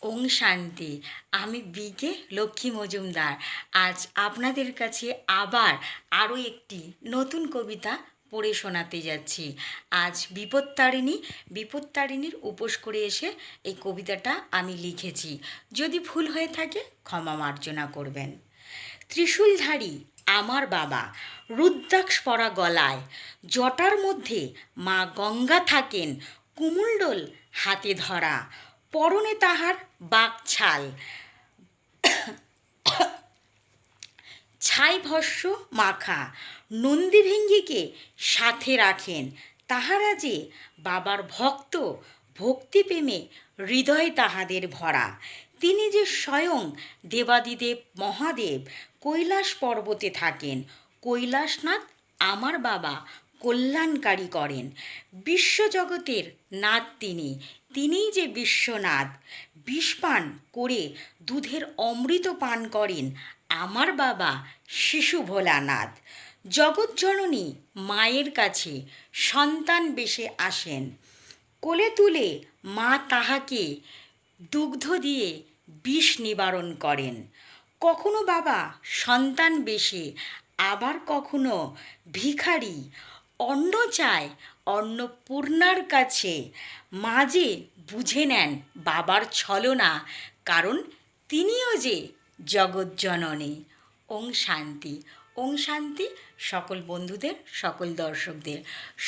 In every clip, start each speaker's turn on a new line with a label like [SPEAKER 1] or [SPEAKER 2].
[SPEAKER 1] ওং শান্তি। আমি বিকে লক্ষ্মী মজুমদার আজ আপনাদের কাছে আবার আরও একটি নতুন কবিতা পড়ে শোনাতে যাচ্ছি। আজ বিপত্তারিণীর উপোস করে এসে এই কবিতাটা আমি লিখেছি। যদি ভুল হয়ে থাকে ক্ষমা মার্জনা করবেন। ত্রিশূলধারী আমার বাবা, রুদ্রাক্ষ পরা গলায়, জটার মধ্যে মা গঙ্গা থাকেন, কুমণ্ডল হাতে ধরা, পরনে তাহার বাকছাল, ছাই ভস্য মাখা, নন্দীভৃঙ্গিকে সাথে রাখেন। তাহারা যে বাবার ভক্ত, ভক্তিপ্রেমে হৃদয় তাহাদের ভরা। তিনি যে স্বয়ং দেবাদিদেব মহাদেব, কৈলাস পর্বতে থাকেন। কৈলাসনাথ আমার বাবা কল্যাণকারী করেন। বিশ্বজগতের নাথ তিনি, তিনিই যে বিশ্বনাথ। বিষপান করে দুধের অমৃত পান করেন আমার বাবা শিশু ভোলানাথ। জগৎজননী মায়ের কাছে সন্তান বেশে আসেন। কোলে তুলে মা তাহাকে দুগ্ধ দিয়ে বিষ নিবারণ করেন। কখনো বাবা সন্তান বেশে, আবার কখনো ভিখারি। অন্ন চায় অন্নপূর্ণার কাছে, মাঝে বুঝে নেন বাবার ছলনা, কারণ তিনিও যে জগৎজননী। ওং শান্তি। ওং শান্তি সকল বন্ধুদের, সকল দর্শকদের,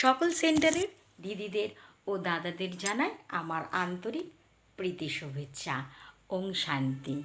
[SPEAKER 1] সকল সেন্টারের দিদিদের ও দাদাদের জানাই আমার আন্তরিক প্রীতি শুভেচ্ছা। ওং শান্তি।